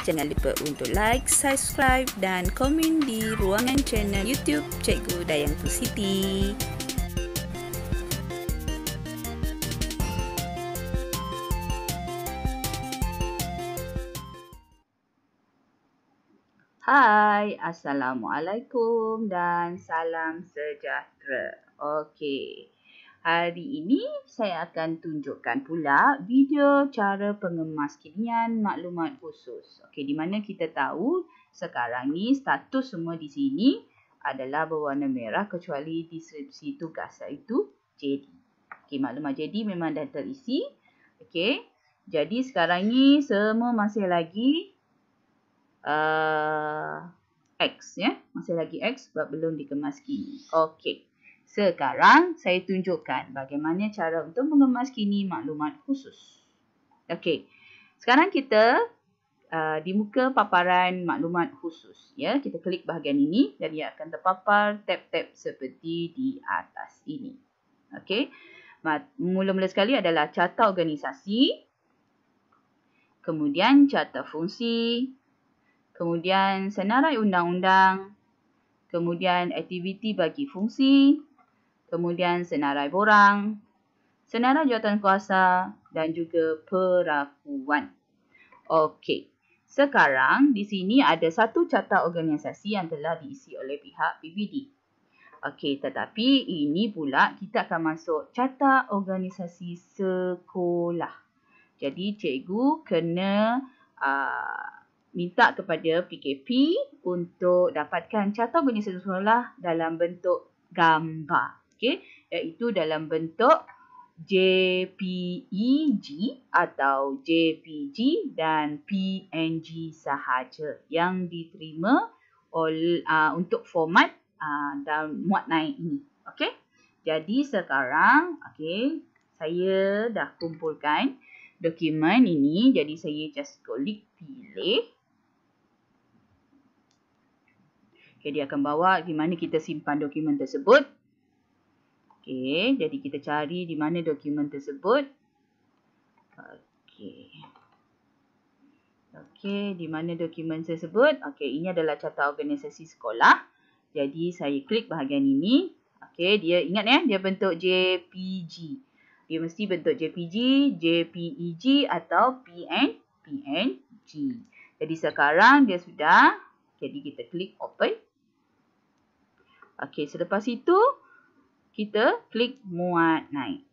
jangan lupa untuk like, subscribe dan komen di ruangan channel YouTube Cikgu Dayang Siti. Hai, Assalamualaikum dan salam sejahtera. Okey, hari ini saya akan tunjukkan pula video cara pengemas kinian maklumat khusus. Okey, di mana kita tahu sekarang ni status semua di sini adalah berwarna merah kecuali deskripsi tugas iaitu JD. Okey, maklumat JD memang dah terisi. Okey, jadi sekarang ni semua masih lagi X ya, masih lagi X sebab belum dikemas kini. Okey. Sekarang saya tunjukkan bagaimana cara untuk mengemas kini maklumat khusus. Okey. Sekarang kita di muka paparan maklumat khusus ya. Kita klik bahagian ini dan ia akan terpapar tab-tab seperti di atas ini. Okey. Mula-mula sekali adalah carta organisasi, kemudian carta fungsi, kemudian senarai undang-undang, kemudian aktiviti bagi fungsi, kemudian senarai borang, senarai jawatankuasa dan juga perakuan. Okey, sekarang di sini ada satu carta organisasi yang telah diisi oleh pihak PBD. Okey, tetapi ini pula kita akan masuk carta organisasi sekolah. Jadi cikgu kena minta kepada PKP untuk dapatkan carta organisasi sekolah dalam bentuk gambar. Okey, iaitu dalam bentuk JPEG atau JPG dan PNG sahaja yang diterima untuk format dan muat naik ini. Okey. Jadi sekarang saya dah kumpulkan dokumen ini, jadi saya just klik pilih. Okay, dia akan bawa di mana kita simpan dokumen tersebut. Okey, jadi kita cari di mana dokumen tersebut. Okey, di mana dokumen tersebut? Okey, ini adalah carta organisasi sekolah. Jadi saya klik bahagian ini. Okey, dia ingat ya, dia bentuk JPG. Dia mesti bentuk JPG, JPEG atau PNG. Jadi sekarang dia sudah. Jadi kita klik open. Okey, selepas itu kita klik muat naik.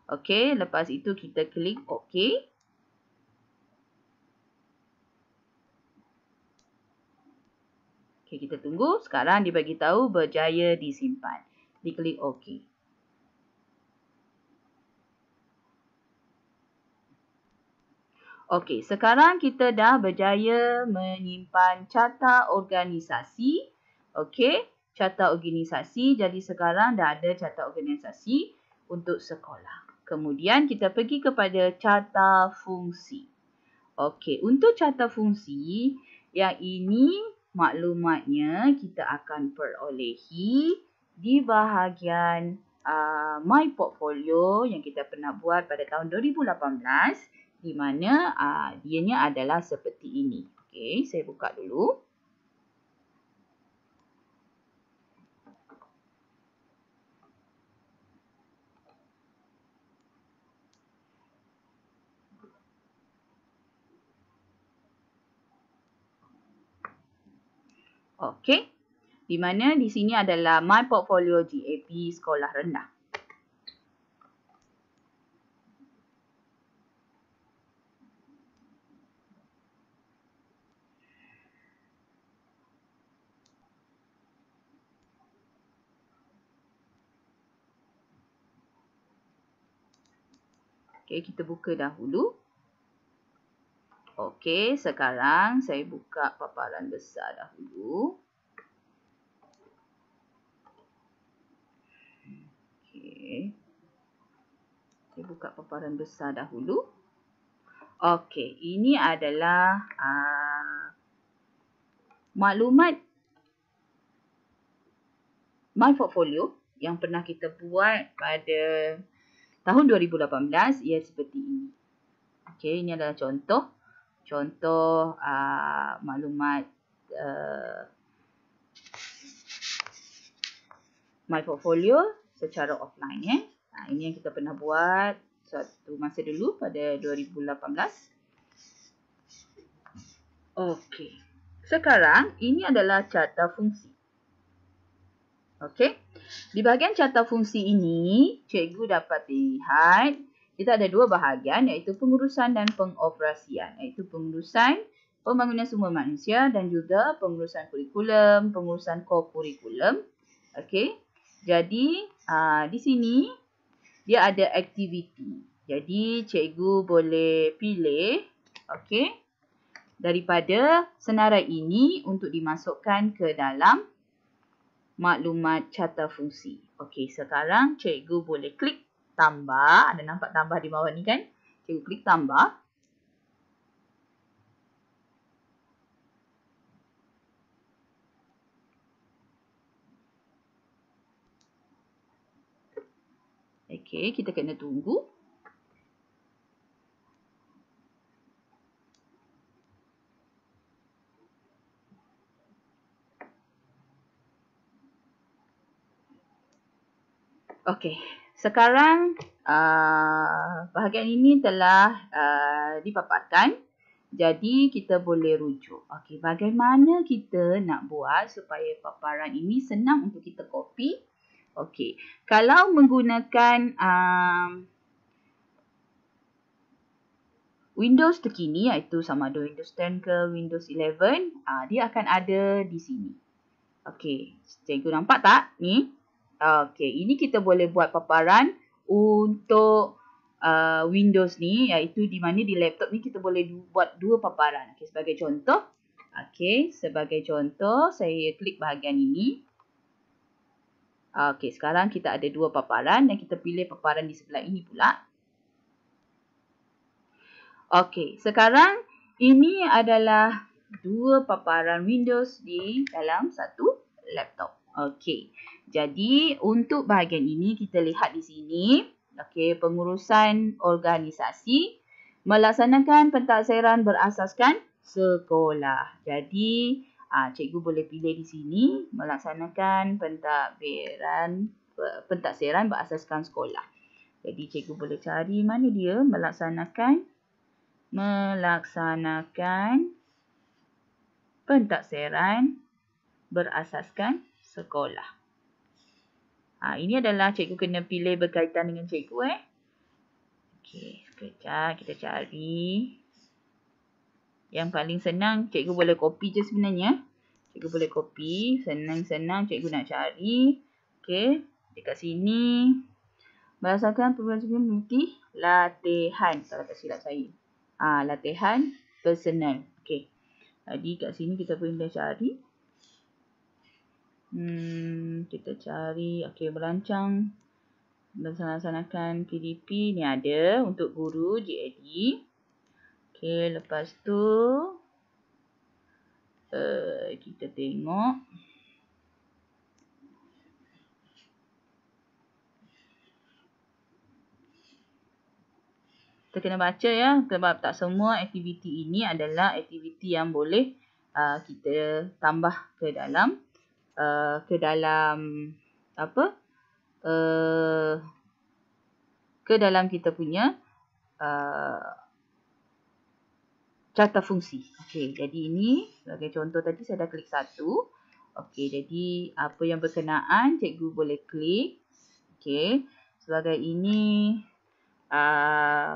Okey, lepas itu kita klik OK. Okey, kita tunggu. Sekarang dia bagi tahu berjaya disimpan. Diklik OK. Okey, sekarang kita dah berjaya menyimpan carta organisasi. Okey, carta organisasi. Jadi sekarang dah ada carta organisasi untuk sekolah. Kemudian kita pergi kepada carta fungsi. Okey, untuk carta fungsi, yang ini maklumatnya kita akan perolehi di bahagian My Portfolio yang kita pernah buat pada tahun 2018. Di mana dianya adalah seperti ini. Okey, saya buka dulu. Okey, di mana di sini adalah My Portfolio GAP Sekolah Rendah. Okey, kita buka dahulu. Okey, sekarang saya buka paparan besar dahulu. Okey. Saya buka paparan besar dahulu. Okey, ini adalah maklumat My Portfolio yang pernah kita buat pada tahun 2018. Ia seperti ini. Okey, ini adalah contoh contoh maklumat My Portfolio secara offline. Ini yang kita pernah buat suatu masa dulu pada 2018. Okey. Sekarang ini adalah carta fungsi. Okey. Di bahagian carta fungsi ini, cikgu dapat lihat kita ada dua bahagian, iaitu pengurusan dan pengoperasian. Iaitu pengurusan pembangunan sumber manusia dan juga pengurusan kurikulum, pengurusan co-kurikulum. Okey. Jadi, di sini dia ada aktiviti. Jadi, cikgu boleh pilih, okey, daripada senarai ini untuk dimasukkan ke dalam maklumat carta fungsi. Okey, sekarang cikgu boleh klik tambah. Ada nampak tambah di bawah ni kan? Cikgu klik tambah. Okey, kita kena tunggu. Okey, sekarang bahagian ini telah dipaparkan. Jadi kita boleh rujuk. Okey, bagaimana kita nak buat supaya paparan ini senang untuk kita copy? Okey, kalau menggunakan Windows terkini, iaitu sama ada Windows 10 ke Windows 11, dia akan ada di sini. Okey, cikgu nampak tak ni? Okey, ini kita boleh buat paparan untuk Windows ni, iaitu di mana di laptop ni kita boleh buat dua paparan. Okey, sebagai contoh. Okey, sebagai contoh saya klik bahagian ini. Okey, sekarang kita ada dua paparan dan kita pilih paparan di sebelah ini pula. Okey, sekarang ini adalah dua paparan Windows di dalam satu laptop. Okey, jadi untuk bahagian ini kita lihat di sini. Okey, pengurusan organisasi melaksanakan pentadbiran berasaskan sekolah. Jadi, cikgu boleh pilih di sini melaksanakan pentadbiran berasaskan sekolah. Jadi, cikgu boleh cari mana dia melaksanakan pentadbiran berasaskan sekolah. Ini adalah cikgu kena pilih berkaitan dengan cikgu. Okey, sekejap kita cari. Yang paling senang cikgu boleh copy je sebenarnya. Cikgu boleh copy, senang-senang cikgu nak cari. Okey, dekat sini. Berdasarkan pembelajaran bukti latihan, kalau tak silap saya. Latihan personal. Okey. Jadi kat sini kita boleh cari. Kita cari. Okey, merancang melaksanakan PDP ni ada untuk guru JAD. Okey, lepas tu kita tengok. Kita kena baca ya, sebab tak semua aktiviti ini adalah aktiviti yang boleh kita tambah ke dalam ke dalam kita punya carta fungsi. Okey, jadi ini sebagai contoh tadi saya dah klik satu. Okey, jadi apa yang berkenaan cikgu boleh klik. Okey, sebagai ini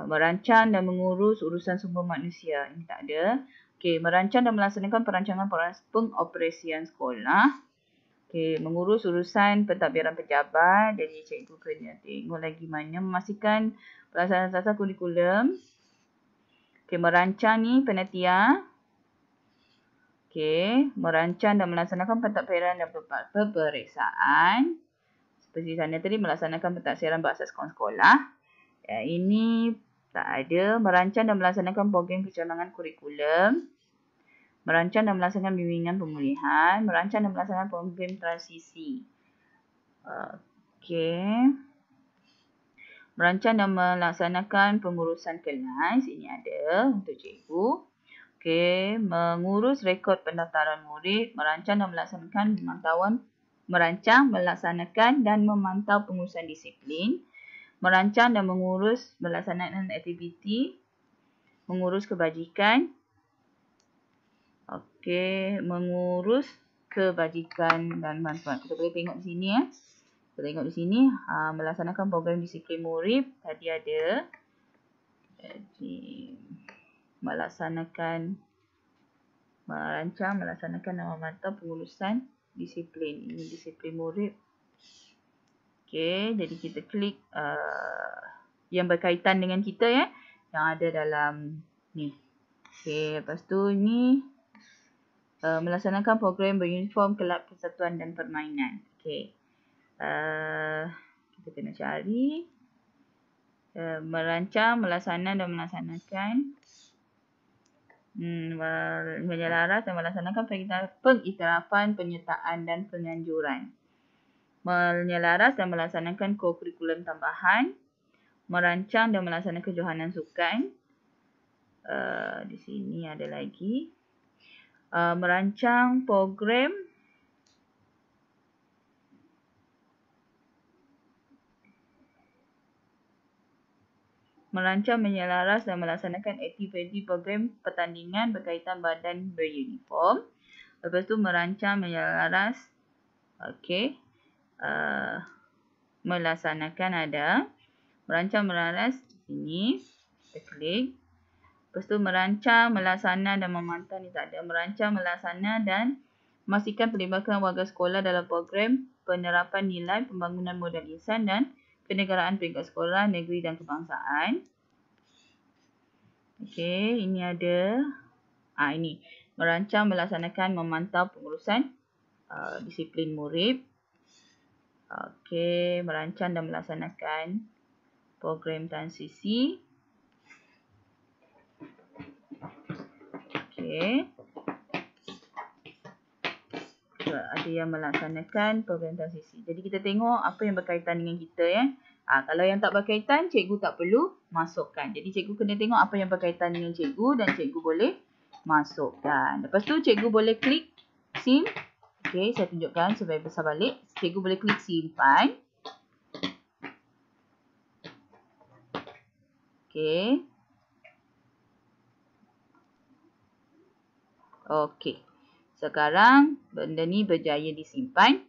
merancang dan mengurus urusan sumber manusia. Ini tak ada. Okey, merancang dan melaksanakan perancangan pengoperasian sekolah. Okey, mengurus urusan pentadbiran pejabat. Jadi cikgu kena tengok lagi mana memastikan pelaksanaan asas kurikulum. Okey, merancang ni panitia. Okey, merancang dan melaksanakan pentadbiran dan peperiksaan. Seperti sana tadi melaksanakan pentadbiran berasaskan sekolah. Ini tak ada. Merancang dan melaksanakan program kecanangan kurikulum. Merancang dan melaksanakan bimbingan pemulihan. Merancang dan melaksanakan program transisi. Okey. Merancang dan melaksanakan pengurusan kelas. Ini ada untuk cikgu. Okey, mengurus rekod pendaftaran murid, merancang dan memantau pengurusan disiplin, merancang dan mengurus pelaksanaan aktiviti, mengurus kebajikan. Okey, mengurus kebajikan dan bantuan. Kita boleh tengok di sini ya. Kita tengok di sini, melaksanakan program disiplin murid. Tadi ada. Jadi, merancang, melaksanakan dan memantau pengurusan disiplin. Ini disiplin murid. Okey, jadi kita klik yang berkaitan dengan kita ya. Yang ada dalam ni. Okey, lepas tu ni melaksanakan program beruniform kelab persatuan dan permainan. Okey. Kita kena cari. Merancang, melaksanakan menyelaras dan melaksanakan pengiktirafan, penyertaan dan penganjuran. Menyelaras dan melaksanakan kurikulum tambahan. Merancang dan melaksanakan johanan sukan. Di sini ada lagi. Merancang program menyelaras dan melaksanakan aktiviti program pertandingan berkaitan badan beruniform. Lepas tu merancang menyelaras. Okey. Melaksanakan ada. Merancang menyelaras di sini. Kita klik. Lepas tu merancang, melaksana dan memantau ni tak ada. Merancang, melaksana dan memastikan pelibatan warga sekolah dalam program penerapan nilai pembangunan modal insan dan kenegaraan peringkat sekolah, negeri dan kebangsaan. Okey, ini ada. Ini. Merancang, melaksanakan, memantau pengurusan disiplin murid. Okey, merancang dan melaksanakan program transisi. Okey. Ada yang melaksanakan program transisi. Jadi kita tengok apa yang berkaitan dengan kita ya. Kalau yang tak berkaitan, cikgu tak perlu masukkan. Jadi cikgu kena tengok apa yang berkaitan dengan cikgu dan cikgu boleh masukkan. Lepas tu cikgu boleh klik sim. Okey, saya tunjukkan supaya besar balik. Cikgu boleh klik simpan. Okey. Okey. Sekarang benda ni berjaya disimpan.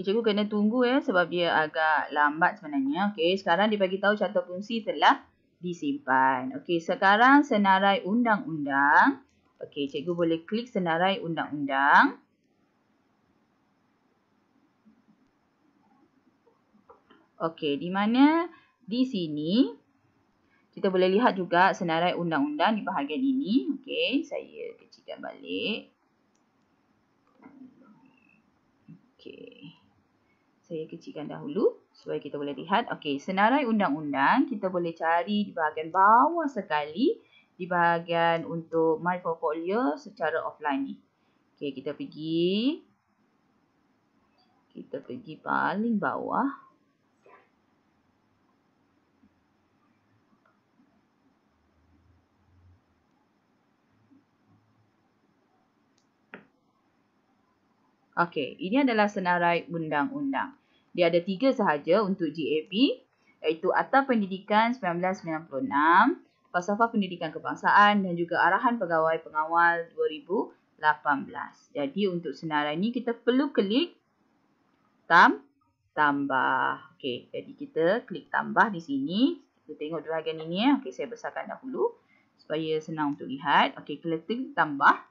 Cikgu kena tunggu ya sebab dia agak lambat sebenarnya. Okey, sekarang dia bagi tahu carta fungsi telah disimpan. Okey, sekarang senarai undang-undang. Okey, cikgu boleh klik senarai undang-undang. Okey, di mana di sini kita boleh lihat juga senarai undang-undang di bahagian ini. Okey, saya kecilkan balik. Okey. Saya kecilkan dahulu supaya kita boleh lihat. Okey, senarai undang-undang kita boleh cari di bahagian bawah sekali. Di bahagian untuk My Portfolio secara offline ni. Okey, kita pergi paling bawah. Okey, ini adalah senarai undang-undang. Dia ada 3 sahaja untuk GAP, iaitu Akta Pendidikan 1996, Falsafah Pendidikan Kebangsaan dan juga Arahan Pegawai Pengawal 2018. Jadi untuk senarai ni kita perlu klik tambah. Okey, jadi kita klik tambah di sini. Kita tengok di bahagian ini ya. Okey, saya besarkan dahulu supaya senang untuk lihat. Okey, kita klik tambah.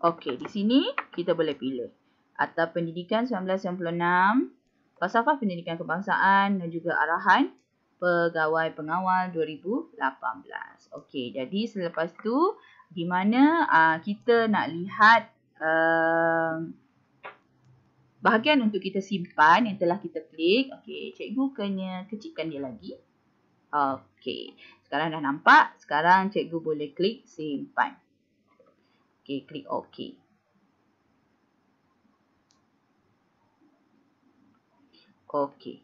Okey, di sini kita boleh pilih Akta Pendidikan 1996, Falsafah Pendidikan Kebangsaan dan juga Arahan Pegawai Pengawal 2018. Okey, jadi selepas tu di mana kita nak lihat bahagian untuk kita simpan yang telah kita klik. Okey, cikgu kena kecilkan dia lagi. Okey. Sekarang dah nampak. Sekarang cikgu boleh klik simpan. Okey, klik OK. Okey.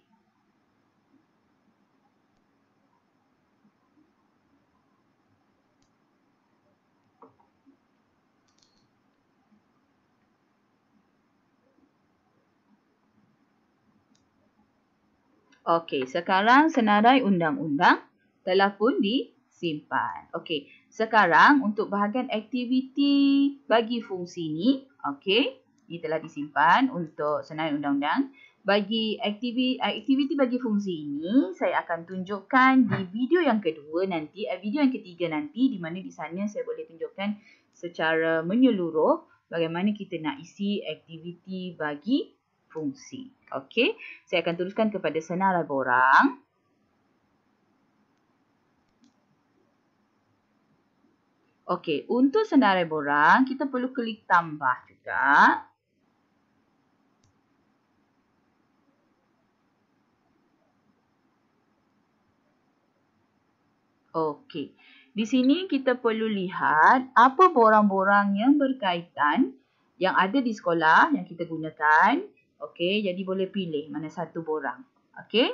Okey, sekarang senarai undang-undang telah pun disimpan. Okey, sekarang untuk bahagian aktiviti bagi fungsi ni, okey, ini telah disimpan untuk senarai undang-undang. Bagi aktiviti bagi fungsi ini, saya akan tunjukkan di video yang kedua nanti, video yang ketiga nanti, di mana di sana saya boleh tunjukkan secara menyeluruh bagaimana kita nak isi aktiviti bagi fungsi. Okey, saya akan teruskan kepada senarai borang. Okey, untuk senarai borang, kita perlu klik tambah juga. Okey, di sini kita perlu lihat apa borang-borang yang berkaitan yang ada di sekolah yang kita gunakan. Okey, jadi boleh pilih mana satu borang. Okey,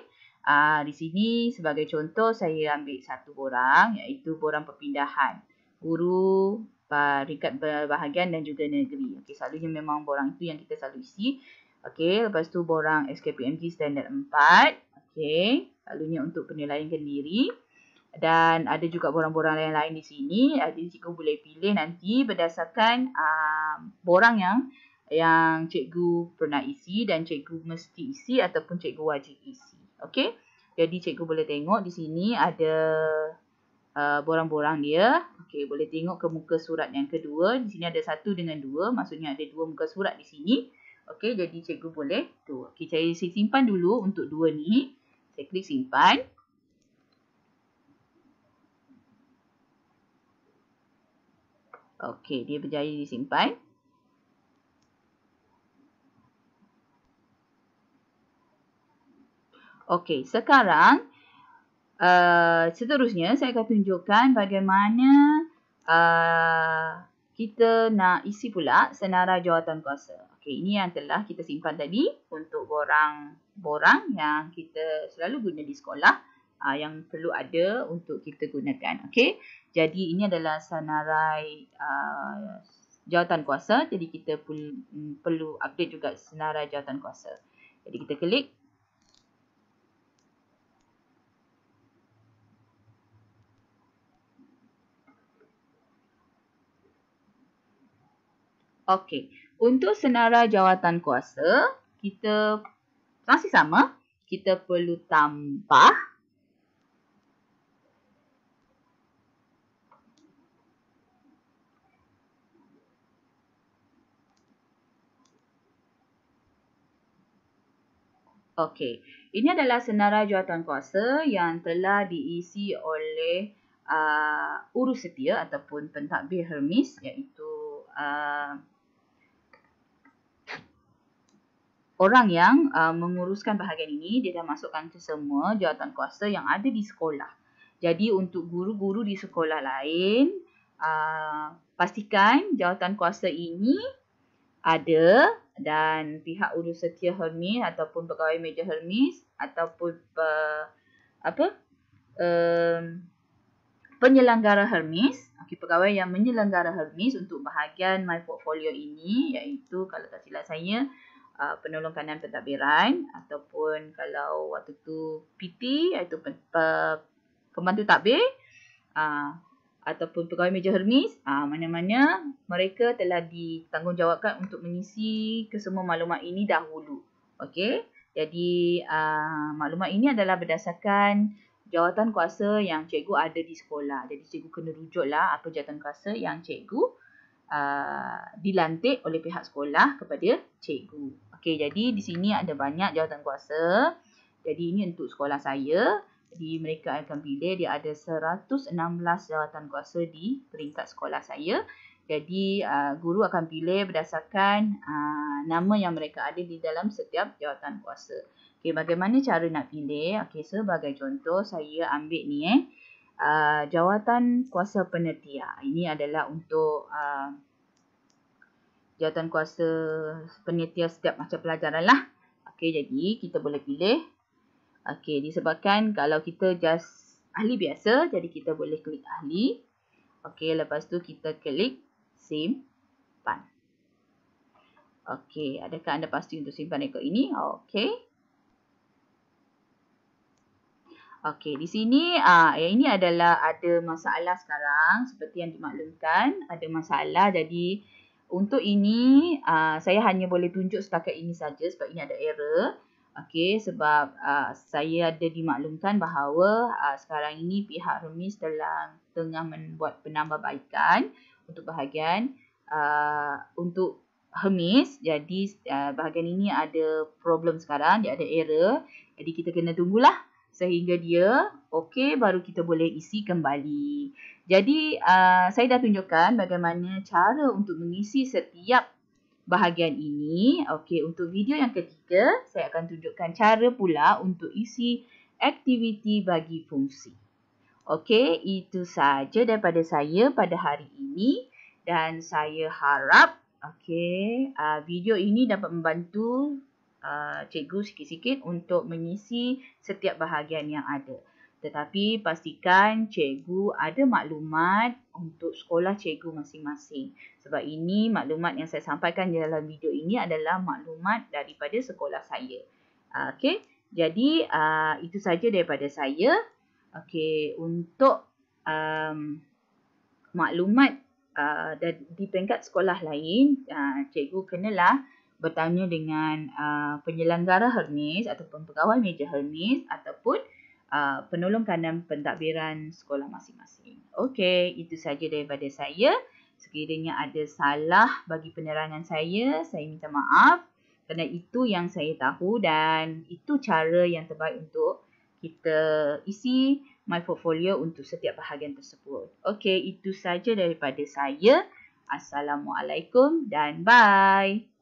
di sini sebagai contoh saya ambil satu borang iaitu borang perpindahan guru peringkat berbahagian dan juga negeri. Okey, selalunya memang borang itu yang kita selalu isi. Okey, lepas tu borang SKPMG standard 4. Okey, selalunya untuk penilaian diri. Dan ada juga borang-borang lain-lain di sini. Jadi cikgu boleh pilih nanti berdasarkan borang yang cikgu pernah isi dan cikgu mesti isi ataupun cikgu wajib isi. Okey. Jadi cikgu boleh tengok di sini ada borang-borang dia. Okey, boleh tengok ke muka surat yang kedua. Di sini ada 1 dengan 2. Maksudnya ada 2 muka surat di sini. Okey, jadi cikgu boleh tu. Okey, saya simpan dulu untuk 2 ni. Saya klik simpan. Okey, dia berjaya disimpan. Okey, sekarang seterusnya saya akan tunjukkan bagaimana kita nak isi pula senarai jawatankuasa. Okey, ini yang telah kita simpan tadi untuk borang-borang yang kita selalu guna di sekolah yang perlu ada untuk kita gunakan. Okey, jadi ini adalah senarai jawatankuasa. Jadi kita perlu update juga senarai jawatankuasa. Jadi kita klik. Okey, untuk senarai jawatankuasa, kita masih sama. Kita perlu tambah. Okey, ini adalah senarai jawatankuasa yang telah diisi oleh urus setia ataupun pentadbir Hermes, iaitu orang yang menguruskan bahagian ini. Dia dah masukkan ke semua jawatankuasa yang ada di sekolah. Jadi untuk guru-guru di sekolah lain, pastikan jawatankuasa ini ada dan pihak urus setia Hermes ataupun pegawai meja Hermes ataupun penyelenggara Hermes, pegawai yang menyelenggara Hermes untuk bahagian My Portfolio ini, iaitu kalau tak silap saya penolong kanan pentadbiran ataupun kalau waktu tu PT iaitu pembantu tadbir ataupun pegawai meja Hermes, mana-mana mereka telah ditanggungjawabkan untuk mengisi kesemua maklumat ini dahulu. Okey, jadi maklumat ini adalah berdasarkan jawatankuasa yang cikgu ada di sekolah. Jadi cikgu kena rujuklah apa jawatankuasa yang cikgu dilantik oleh pihak sekolah kepada cikgu. Okey, jadi di sini ada banyak jawatankuasa. Jadi ini untuk sekolah saya. Jadi mereka akan pilih, dia ada 116 jawatankuasa di peringkat sekolah saya. Jadi guru akan pilih berdasarkan nama yang mereka ada di dalam setiap jawatankuasa. Okey, bagaimana cara nak pilih? Okey, sebagai contoh saya ambil ni jawatan kuasa penetia. Ini adalah untuk jawatan kuasa penetia setiap macam pelajaran lah. Okey, jadi kita boleh pilih. Okey, disebabkan kalau kita just ahli biasa, jadi kita boleh klik ahli. Okey, lepas tu kita klik simpan. Okey, adakah anda pasti untuk simpan rekod ini? Okey. Okey, di sini yang ini adalah ada masalah sekarang seperti yang dimaklumkan, ada masalah. Jadi untuk ini saya hanya boleh tunjuk setakat ini saja sebab ini ada error. Okey, sebab saya ada dimaklumkan bahawa sekarang ini pihak Hermes tengah membuat penambahbaikan untuk bahagian untuk Hermes. Jadi bahagian ini ada problem sekarang, dia ada error. Jadi kita kena tunggulah sehingga dia okey baru kita boleh isi kembali. Jadi saya dah tunjukkan bagaimana cara untuk mengisi setiap bahagian ini. Okey, untuk video yang ketiga saya akan tunjukkan cara pula untuk isi aktiviti bagi fungsi. Okey, itu sahaja daripada saya pada hari ini dan saya harap video ini dapat membantu cikgu sikit-sikit untuk mengisi setiap bahagian yang ada. Tetapi pastikan cikgu ada maklumat untuk sekolah cikgu masing-masing. Sebab ini maklumat yang saya sampaikan di dalam video ini adalah maklumat daripada sekolah saya. Okey, jadi itu saja daripada saya. Okey, untuk maklumat di peringkat sekolah lain, cikgu kenalah bertanya dengan penyelenggara Hermes ataupun pegawai meja Hermes ataupun penolong kanan pentadbiran sekolah masing-masing. Okey, itu saja daripada saya. Sekiranya ada salah bagi penerangan saya minta maaf kerana itu yang saya tahu dan itu cara yang terbaik untuk kita isi my portfolio untuk setiap bahagian tersebut. Okey, itu saja daripada saya. Assalamualaikum dan bye.